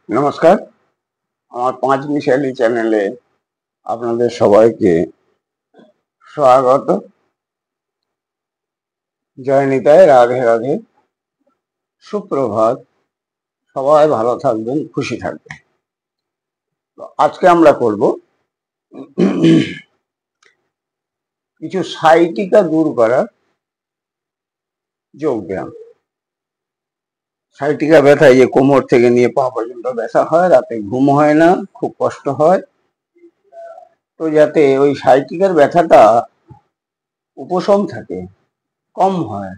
নমস্কার, আমার 5 মিশালি চ্যানেলে আপনাদের সবাইকে স্বাগত। জয় নিতাই, রাধে রাধে, সুপ্রভাত। সবাই ভালো থাকবেন, খুশি থাকবেন। আজকে আমরা করব কিছু সাইটিকা দূর করার যোগ ব্যায়াম। সাইটিকা ব্যথা, এই যে কোমর থেকে নিয়ে পা পর্যন্ত ব্যথা হয়, রাতে ঘুম হয় না, খুব কষ্ট হয়। তো যাতে ওই সাইটিকার ব্যথাটা উপশম থাকে, কম হয়,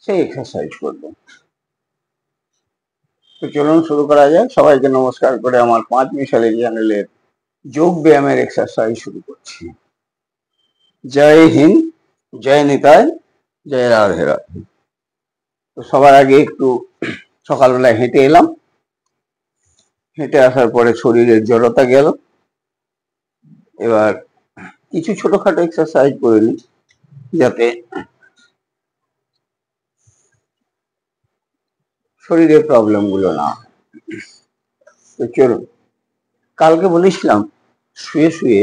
সেই এক্সারসাইজ করবো। তো চলুন শুরু করা যায়। সবাইকে নমস্কার করে আমার 5 মিশালি চ্যানেলের যোগ ব্যায়ামের এক্সারসাইজ শুরু করছি। জয় হিন্দ, জয় নিতাই, জয় রাধে রাধে। তো সবার আগে একটু সকালবেলায় হেঁটে এলাম। হেঁটে আসার পরে শরীরের জড়তা গেল। এবার কিছু ছোটখাটো এক্সারসাইজ করে নিই যাতে শরীরের প্রবলেম গুলো না। তো চলুন, কালকে বলেছিলাম শুয়ে শুয়ে,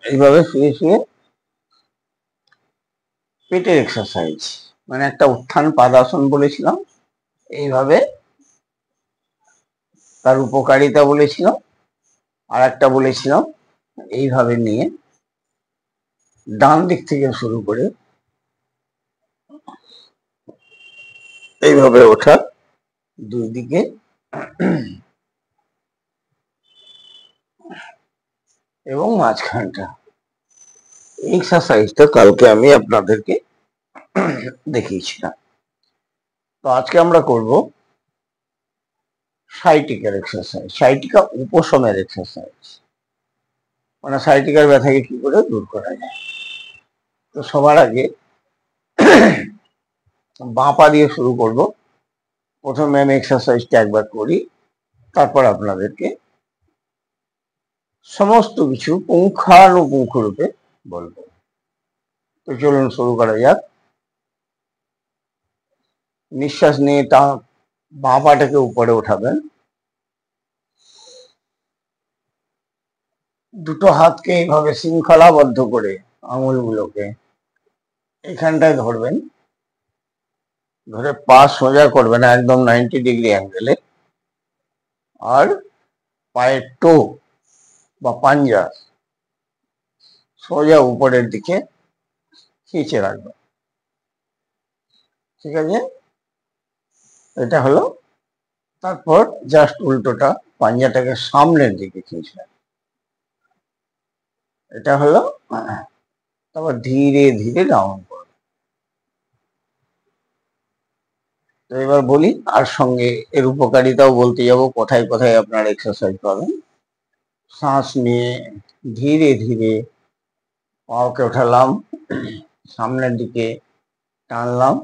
এইভাবে শুয়ে শুয়ে পেটের এক্সারসাইজ, মানে একটা উত্থান পাদাসন বলেছিলাম। এইভাবে তার উপকারিতা বলেছিলাম। আর একটা বলেছিলাম এইভাবে নিয়ে ডান দিক থেকে শুরু করে এইভাবে ওঠা, দুই দিকে এবং মাঝখানটা। এক্সারসাইজটা কালকে আমি আপনাদেরকে দেখিয়েছিলাম। তো আজকে আমরা করব সাইটিকার এক্সারসাইজ, সাইটিকা উপশমের এক্সারসাইজ, মানে সাইটিকার ব্যথাকে কি করে দূর করা যায়। তো সবার আগে বাঁ পা দিয়ে শুরু করব। প্রথমে আমি এক্সারসাইজটা একবার করি, তারপর আপনাদেরকে সমস্ত কিছু পুঙ্খানুপুঙ্খ রূপে বলবো। তো চলুন শুরু করা যাক। নিঃশ্বাস নিয়ে বাঁ পাটাকে উপরে উঠাবেন। দুটো হাতকে এইভাবে শৃঙ্খলাবদ্ধ করে আঙুলগুলোকে এখানটায় ধরবেন। ধরে পা সোজা করবেন একদম 90 ডিগ্রি অ্যাঙ্গেলে। আর পায়ের টো বা পাঞ্জা সোজা উপরের দিকে খিঁচে রাখবেন। ঠিক আছে, এটা হলো। তারপর জাস্ট উল্টোটা, পাঞ্জাটাকে সামনের দিকে খিঁচবেন। এটা হলো। তারপর ধীরে ধীরে ডাউন করবেন। তো এবার বলি, আর সঙ্গে এর উপকারিতাও বলতে যাব, কোথায় কোথায় আপনার এক্সারসাইজ পাবেন। শ্বাস নিয়ে ধীরে ধীরে পাওকে ওঠালাম, সামনের দিকে টানলাম,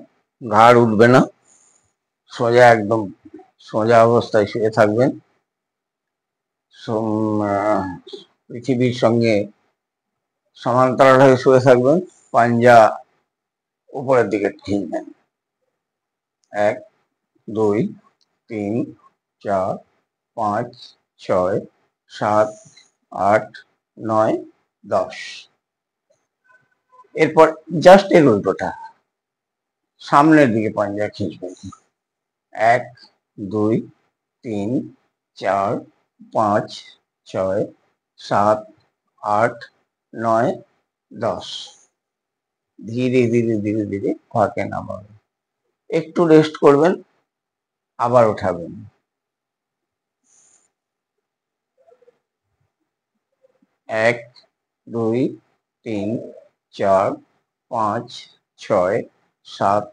ঘাড় উঠবে না, সোজা একদম সোজা অবস্থায় শুয়ে থাকবেন। পৃথিবীর সঙ্গে সমান্তরাল হয়ে শুয়ে থাকবেন। পাঞ্জা উপরের দিকে ঠেলবেন। 1 2 3 4 5 6 7 8 9 10। এরপর জাস্ট এর উল্টোটা, সামনের দিকে পাঞ্জা খিঁচবেন। 1 2 3 4 5 6 7 8 9 10। ধীরে ধীরে ধীরে ধীরে পাকে নামাবেন। একটু রেস্ট করবেন, আবার উঠাবেন। 1 2 3 4 5 6 7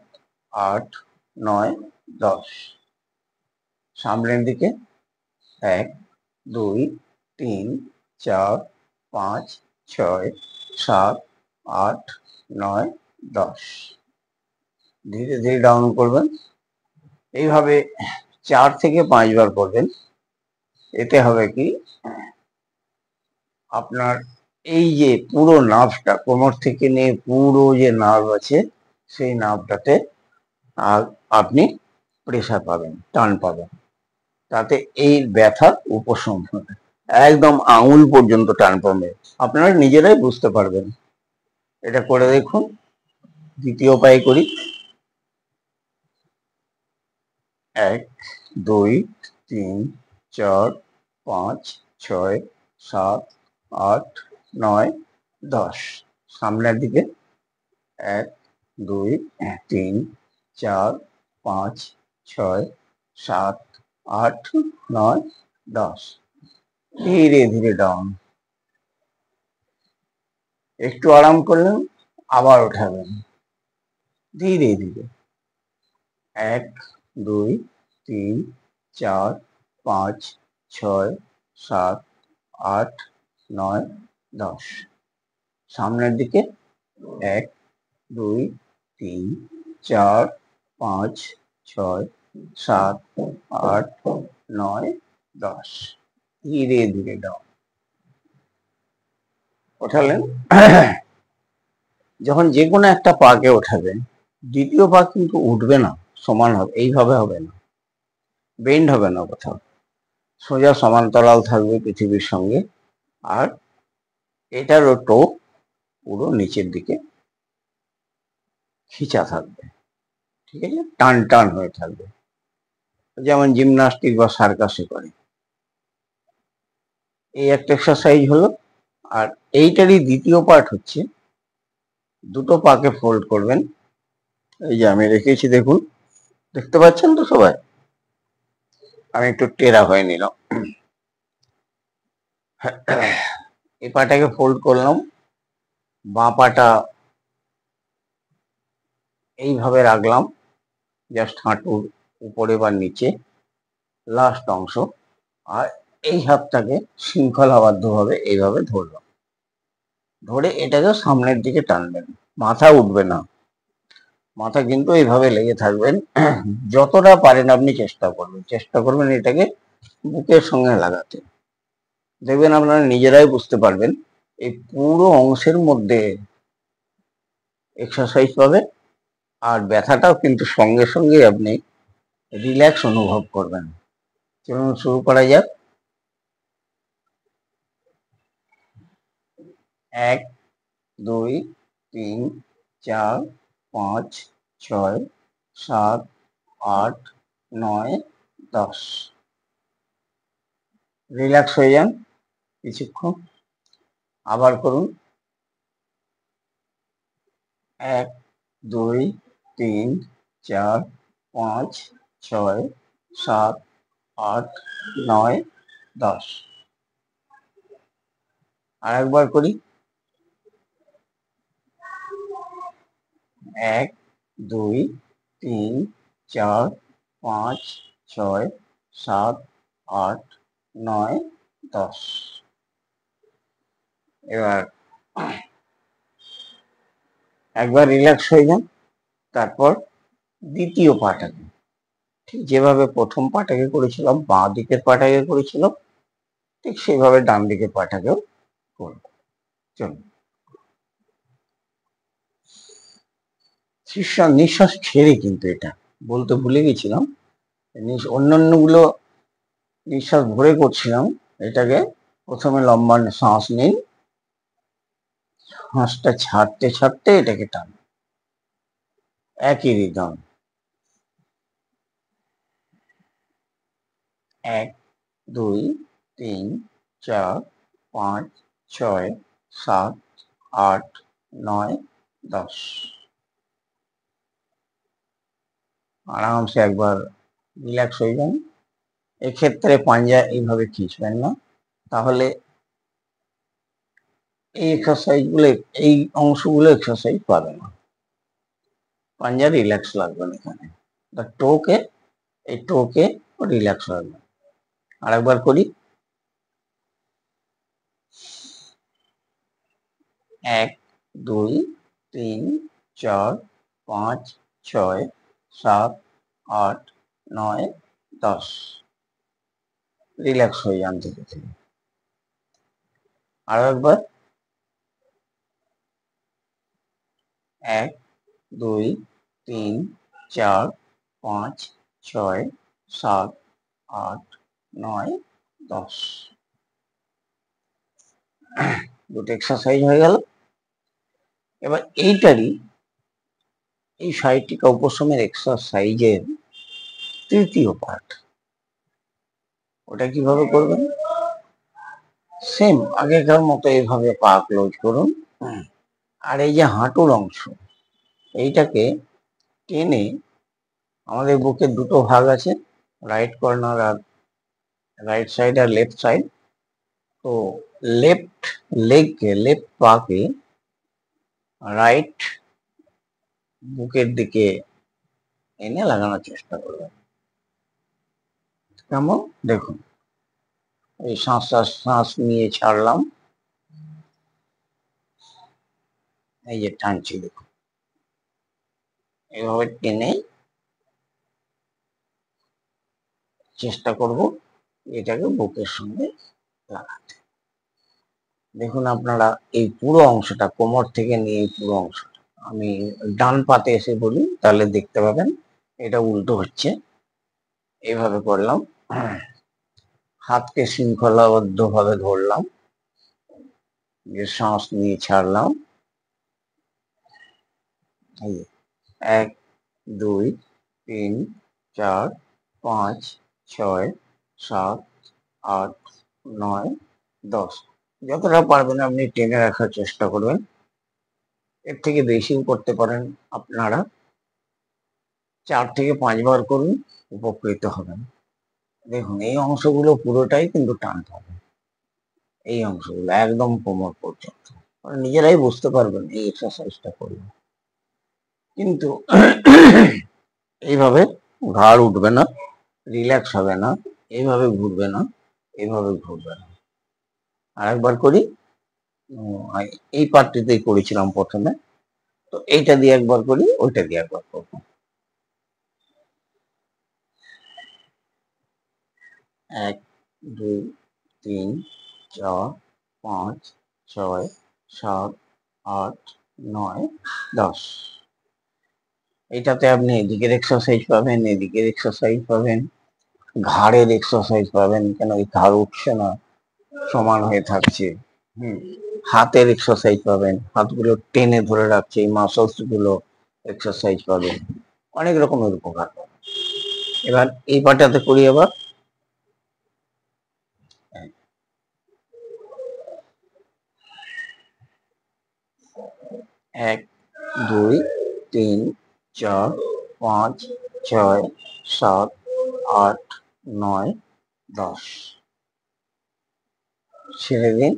8 9 10। সামনের দিকে 1 2 3 4 5 6 7 8 9 10। ধীরে ধীরে ডাউন করবেন। এইভাবে 4 থেকে 5 বার করবেন। এতে হবে কি, আপনার এই যে পুরো নার্ভটা, কোমর থেকে নিয়ে পুরো যে নার্ভ আছে, সেই নার্ভটাতে আপনি প্রেসার পাবেন, টান পাবেন, তাতে এই ব্যথার উপশম হবে। একদম আঙুল পর্যন্ত টান পাবে, আপনারা নিজেরাই বুঝতে পারবেন। এটা করে দেখুন। দ্বিতীয় পায়ে করি। 1 2 3 4 5 6 7 8 9 10। সামনের দিকে 1 2 3 4 5 6 7 8 9 10। ধীরে ধীরে ডাউন। একটু আরাম করলেন, আবার উঠাবেন ধীরে ধীরে। 1 2 3 4 5 6 7 8 9 10। সামনের দিকে 1 2 3 4 5 6 7 8 9 10। ধীরে ধীরে ডাউন। ওঠালেন। যখন যে কোনো একটা পাকে ওঠাবেন, দ্বিতীয় পা কিন্তু উঠবে না, সমান হবে, এইভাবে হবে না, বেন্ড হবে না কোথাও, সোজা সমান্তরাল থাকবে পৃথিবীর সঙ্গে। আর এটারও টো পুরো নিচের দিকে খিচা থাকবে, ঠিক আছে, টান টান হয়ে থাকবে, যেমন জিমনাস্টিক বা সার্কাসে করে। এই একটা এক্সারসাইজ হলো। আর এইটারই দ্বিতীয় পার্ট হচ্ছে, দুটো পাকে ফোল্ড করবেন। এই যে আমি রেখেছি, দেখুন, দেখতে পাচ্ছেন তো সবাই? আমি একটু টেরা হয়ে নিলাম। এই পাটাকে ফোল্ড করলাম, বাঁ পাটা এইভাবে রাখলাম, জাস্ট হাঁটুর উপরে বা নিচে লাস্ট অংশ। আর এই হাতটাকে শৃঙ্খলাবদ্ধভাবে এইভাবে ধরলাম, ধরে এটাকে সামনের দিকে টানবেন, মাথা উঠবে না, মাথা কিন্তু এইভাবে লেগে থাকবেন। যতটা পারেন আপনি চেষ্টা করবেন এটাকে বুকের সঙ্গে লাগাতে। দেখবেন আপনারা নিজেরাই বুঝতে পারবেন, এই পুরো অংশের মধ্যে এক্সারসাইজ পাবে। আর ব্যথাটাও কিন্তু সঙ্গে সঙ্গে আপনি রিল্যাক্স অনুভব করবেন। চলুন শুরু করা যাক। 1 2 3 4 5 6 7 8 9 10। রিল্যাক্স হয়ে যান কিছুক্ষণ, আবার করুন। 1 2 3 4 5 6 7 8 9 10। আর একবার করি। 1 2 3 4 5 6 7 8 9 10। এবার একবার রিল্যাক্স হয়ে যান, তারপর দ্বিতীয় পাটাকে ঠিক যেভাবে প্রথম পাটাকে করেছিলাম, বাঁ দিকের পাটাকে করেছিলাম, ঠিক সেভাবে ডান দিকের পাটাকেও করব। চলুন। নিঃশ্বাস ছেড়ে, কিন্তু এটা বলতে ভুলে গেছিলাম, অন্যান্য গুলো নিঃশ্বাস ভরে করছিলাম, এটাকে প্রথমে লম্বা শ্বাস নিন, শ্বাসটা ছাড়তে ছাড়তে এটাকে টান, একই রিদম। 1 2 3 4 5 6 7 8 9 10। আরামসে একবার রিল্যাক্স হয়ে যান। এক্ষেত্রে পাঞ্জা এইভাবে খিঁচবেন না, তাহলে এই এক্সারসাইজ গুলো, এই অংশগুলো এক্সারসাইজ পাবে না, পাঞ্জা রিল্যাক্স লাগবে না এখানে। টোকে, এই টোকে রিল্যাক্স লাগবে। আর একবার করি। 1 2 3 4 5 6 7 8 9 10। রিল্যাক্স হয়ে যান ধীরে ধীরে। আর একবার। 1 2 3 4 5 6 7 8 9 10। দুটো এক্সারসাইজ হয়ে গেল। এবার এইটারই এই সাহিত্যিক উপশমের এক্সারসাইজের তৃতীয় পার্ট, ওটা কিভাবে করবেন? সেম আগেকার মতো এইভাবে পা ক্লোজ করুন, আর এই যে হাঁটুর অংশ এইটাকে টেনে, আমাদের বুকের দুটো ভাগ আছে, রাইট কর্নার আর রাইট সাইড আর লেফট সাইড। তো লেফট লেগকে, লেফট পাকে রাইট বুকের দিকে এনে লাগানোর চেষ্টা করবেন। কেমন দেখুন, এই শ্বাস নিয়ে ছাড়লাম, এই যে টানছি দেখুন, এইভাবে টেনে চেষ্টা করব এটাকে বুকের সঙ্গে লাগাতে। দেখুন আপনারা এই পুরো অংশটা, কোমর থেকে নিয়ে এই পুরো অংশটা, আমি ডান পাতে এসে বলি তাহলে দেখতে পাবেন এটা উল্টো হচ্ছে। এইভাবে করলাম, হাতকে শৃঙ্খলাবদ্ধ ভাবে ধরলাম, যে শ্বাস নিয়ে ছাড়লাম, 1 2 3 4 5 6 7 8 9 10। যতটা পারবেন আপনি টেনে রাখার চেষ্টা করবেন, এর থেকে বেশিও করতে পারেন আপনারা। 4 থেকে 5 বার করুন, উপকৃত হবেন। দেখুন এই অংশগুলো পুরোটাই কিন্তু টানতে হবে, এই অংশগুলো একদম কোমর পর্যন্ত, নিজেরাই বুঝতে পারবেন এই এক্সারসাইজটা করলে। কিন্তু এইভাবে ঘাড় উঠবে না, রিল্যাক্স হবে না, এইভাবে ঘুরবে না, এইভাবে ঘুরবে না। আরেকবার করি, এই পার্টটিতেই করেছিলাম প্রথমে, তো এইটা দিয়ে একবার করি, ওইটা দিয়ে একবার করবো। 1 2 3 4 5 6 7 8 9 10। এইটাতে আপনি এদিকের এক্সারসাইজ পাবেন, এদিকের এক্সারসাইজ পাবেন, ঘাড়ের এক্সারসাইজ পাবেন, কেন এই ঘাড় উঠছে না, সমান হয়ে থাকছে। হাতের এক্সারসাইজ পাবেন, হাতগুলো টেনে ধরে রাখছে, এই মাসলস গুলো এক্সারসাইজ পাবেন, অনেক রকমের উপকার পাবেন। এবার এই পাটাতে করি আবার, 1 2 3 4 5 6 7 8 9 10। ছেড়ে দিন,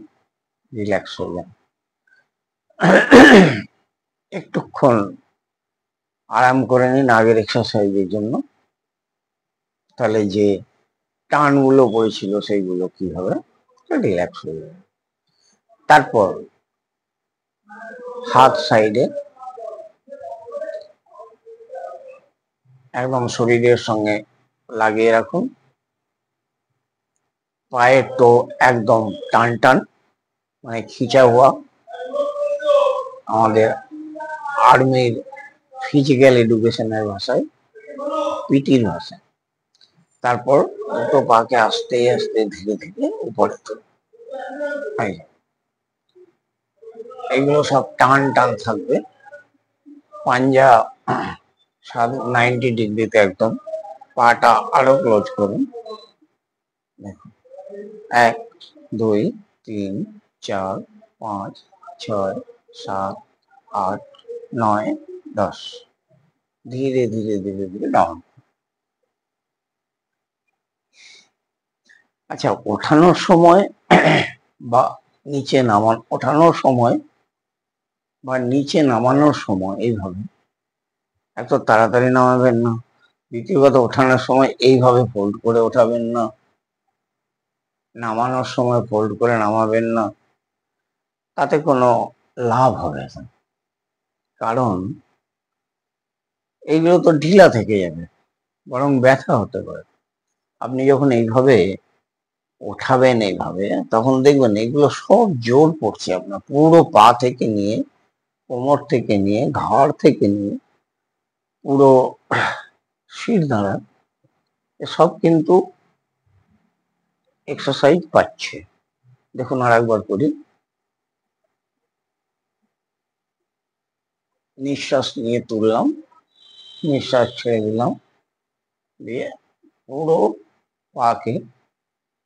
রিল্যাক্স হবেন, একটুক্ষণ আরাম করে নিন আগের এক্সারসাইজের জন্য, তাহলে যে টানগুলো পড়েছিল সেইগুলো কি হবে, রিল্যাক্স হয়ে যাবে। তারপর হাত সাইডে একদম শরীরের সঙ্গে লাগিয়ে রাখুন, পায়ের তো একদম টান টান, মানে খিচা হওয়া, আমাদের আর্মির ফিজিক্যাল এডুকেশনের ভাষায়, পিটির ভাষায়। তারপর দুটো পাকে আস্তে আস্তে ধীরে ধীরে উপরে তুলুন, এগুলো সব টান টান থাকবে, পাঞ্জা 90 ডিগ্রিতে একদম, পাটা আরো ক্লোজ করুন। দেখুন 1 2 3 4 5 6 7 8 9 10। ধীরে ধীরে ধীরে ধীরে ডাউন। আচ্ছা, ওঠানোর সময় বা নিচে ওঠানোর সময় বা নিচে নামানোর সময় এইভাবে এত তাড়াতাড়ি নামাবেন না। দ্বিতীয় কথা, ওঠানোর সময় এইভাবে ফোল্ড করে ওঠাবেন না, নামানোর সময় ফোল্ড করে নামাবেন না, তাতে কোনো লাভ হবে না। কারণ এইগুলো তো ঢিলা থেকে যাবে, বরং ব্যথা হতে পারে। আপনি যখন এইভাবে ওঠাবেন এইভাবে, তখন দেখবেন এগুলো সব জোর পড়ছে আপনার পুরো পা থেকে নিয়ে, কোমর থেকে নিয়ে, ঘাড় থেকে নিয়ে পুরো শিরদাঁড়া এসব কিন্তু এক্সারসাইজ পাচ্ছে। দেখুন আর একবার করি। নিঃশ্বাস নিয়ে তুললাম, নিঃশ্বাস ছেড়ে দিলাম, দিয়ে পুরো পাকে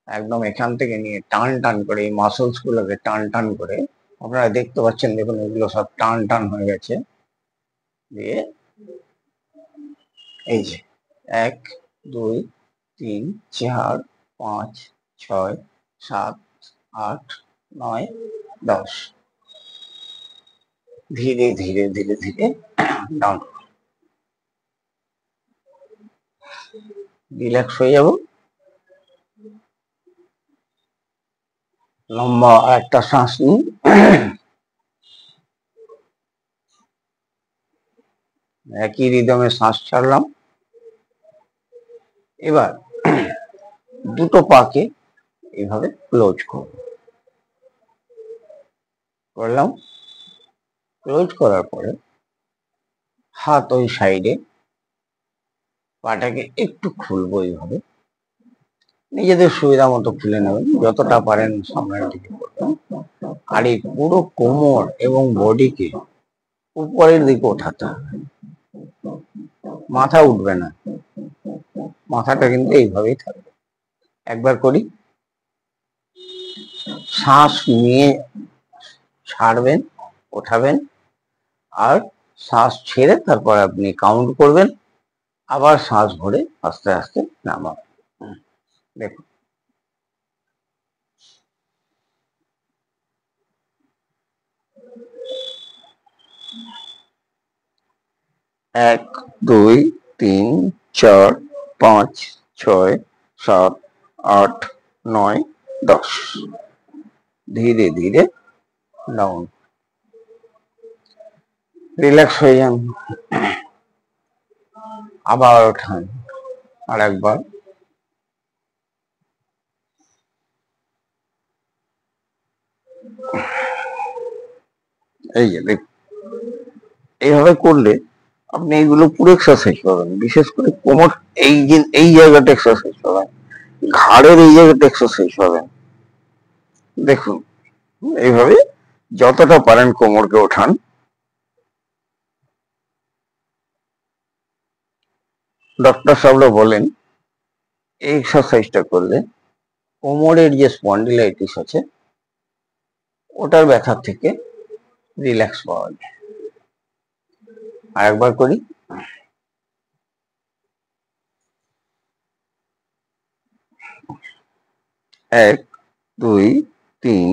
একদম এখান থেকে নিয়ে টান টান করে এই মাসলস গুলোকে টান টান করে, আপনারা দেখতে পাচ্ছেন, দেখুন এগুলো সব টান টান হয়ে গেছে। দিয়ে এই যে 1 2 3 4 5 6 7 8 9 10 ধীরে ধীরে ধীরে ধীরে ডাউন, রিল্যাক্স হয়ে যাব। লম্বা একটা শ্বাস নিই, একই রিদমে শ্বাস ছাড়লাম। এবার দুটো পাকে এইভাবে ক্লোজ করলাম। ক্লোজ করার পরে হাত ওই সাইডে, পাটাকে একটু খুলবো এইভাবে, নিজেদের সুবিধা মতো খুলে নেবেন, যতটা পারেন সামনের দিকে করবেন। আর এই পুরো কোমর এবং বডিকে উপরের দিকে ওঠাতে হবে, মাথা উঠবে না, মাথাটা কিন্তু এইভাবেই থাকবে। একবার করি। শ্বাস নিয়ে ছাড়বেন, ওঠাবেন, আর শ্বাস ছেড়ে তারপর আপনি কাউন্ট করবেন, আবার শ্বাস ভরে আস্তে আস্তে নামাবেন। দেখুন, 1 2 3 4 5 6 7 8 9 10, ধীরে ধীরে ডাউন, রিল্যাক্স হয়ে যান। আবার ওঠান, আর একবার। এই যে দেখুন, এইভাবে করলে আপনি এইগুলো পুরো এক্সারসাইজ পাবেন, বিশেষ করে কোমর, এই জায়গাটা এক্সারসাইজ পাবেন, ঘাড়ের এই জায়গাটা এক্সারসাইজ পাবেন। দেখুন, এইভাবে যতটা পারেন কোমরকে ওঠান। ডক্টর সাহেবরা বলেন এই এক্সারসাইজটা করলে কোমরের যে স্পন্ডিলাইটিস আছে ওটার ব্যথা থেকে রিল্যাক্স পাওয়া যায়। আর একবার করি। 1 2 3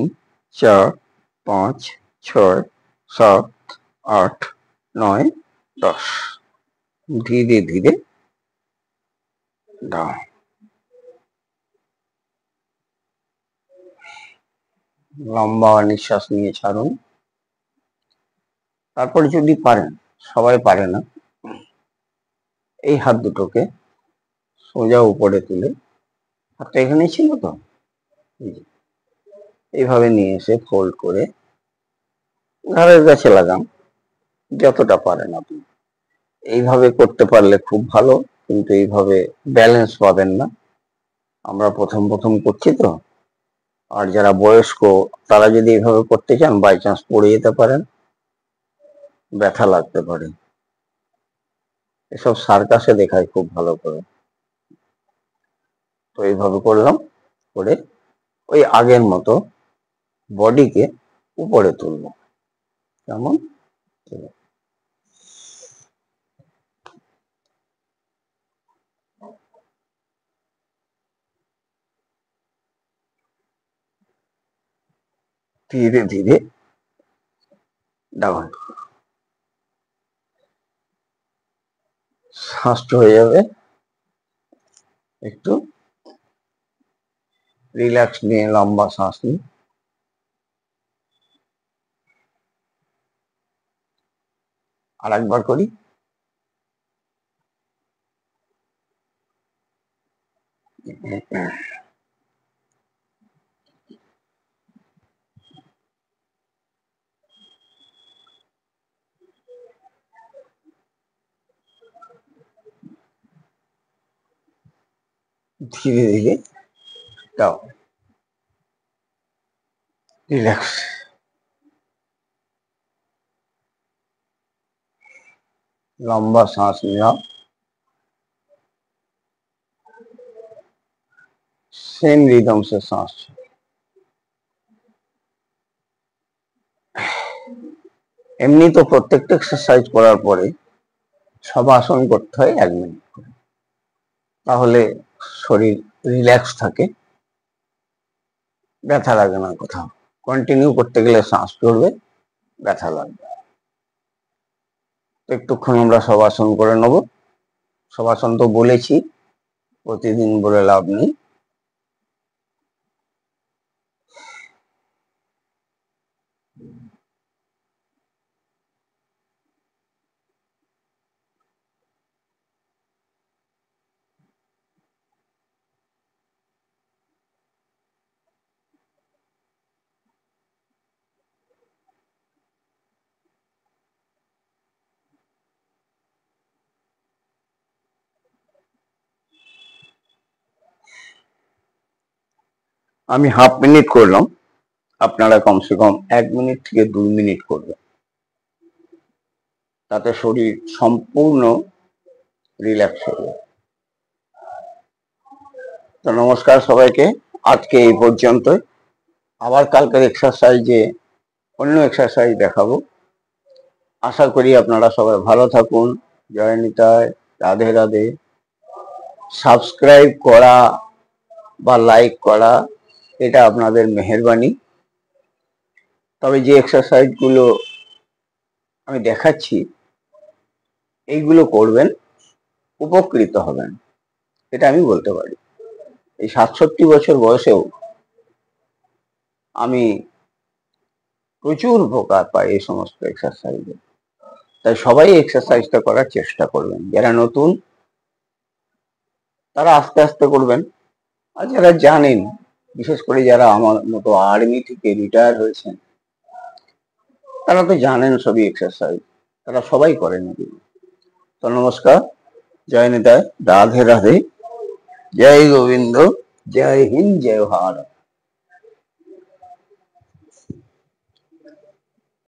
4 5 6 7 8 9 10, ধীরে ধীরে ডাউন। লম্বা নিঃশ্বাস নিয়ে ছাড়ুন। তারপর যদি পারেন, সবাই পারে না, এই হাত দুটোকে সোজা উপরে তুলে, হাতটা এখানেই ছিল তো, এইভাবে নিয়ে এসে ফোল্ড করে ঘাড়ের কাছে লাগান, যতটা পারেন আপনি। এইভাবে করতে পারলে খুব ভালো, কিন্তু এইভাবে ব্যালেন্স পাবেন না। আমরা প্রথম প্রথম করছি তো, আর যারা বয়স্ক তারা যদি এইভাবে করতে চান, বাই চান্স পড়ে যেতে পারেন, ব্যথা লাগতে পারে। এসব সার্কাসে দেখায় খুব ভালো করে। তো এইভাবে করলাম, করে ওই আগের মতো বডিকে উপরে তুলবো, কেমন, ধীরে ধীরে ডাউন। শ্বাসটা হয়ে যাবে, একটু রিল্যাক্স নিয়ে লম্বা শ্বাস নিন। আর একবার করি। ধীরে ধীরে দাও, রিল্যাক্স। लंबा सांस लिया, सेम रिदम से सांस। এমনি তো প্রত্যেকটা এক্সারসাইজ করার পরে সব আসন করতে হয় 1 মিনিট করে, তাহলে শরীর রিল্যাক্স থাকে, ব্যথা লাগে না কোথাও। কন্টিনিউ করতে গেলে শ্বাস চলবে, ব্যথা লাগবে। একটুক্ষণ আমরা শবাসন করে নেব। শবাসন তো বলেছি, প্রতিদিন বলে লাভ নেই। আমি হাফ মিনিট করলাম, আপনারা কমসে কম 1 মিনিট থেকে 2 মিনিট করবেন, তাতে শরীর সম্পূর্ণ রিল্যাক্স হবে। তো নমস্কার সবাইকে, আজকে এই পর্যন্ত। আবার কালকের এক্সারসাইজে অন্য এক্সারসাইজ দেখাবো। আশা করি আপনারা সবাই ভালো থাকুন। জয় নিতাই, রাধে রাধে। সাবস্ক্রাইব করা বা লাইক করা এটা আপনাদের মেহেরবানি। তবে যে এক্সারসাইজ গুলো আমি দেখাচ্ছি এইগুলো করবেন, উপকৃত হবেন, এটা আমি বলতে পারি। এই 67 বছর বয়সেও আমি প্রচুর উপকার পাই এই সমস্ত এক্সারসাইজে। তাই সবাই এক্সারসাইজটা করার চেষ্টা করবেন। যারা নতুন তারা আস্তে আস্তে করবেন, আর যারা জানেন, বিশেষ করে যারা আমার মতো আর্মি থেকে রিটায়ার হয়েছেন, তারা তো জানেন সবই এক্সারসাইজ, তারা সবাই করেন। তো নমস্কার, জয় নিতাই, রাধে রাধে, জয় গোবিন্দ, জয় হিন্দ, জয় ভারত।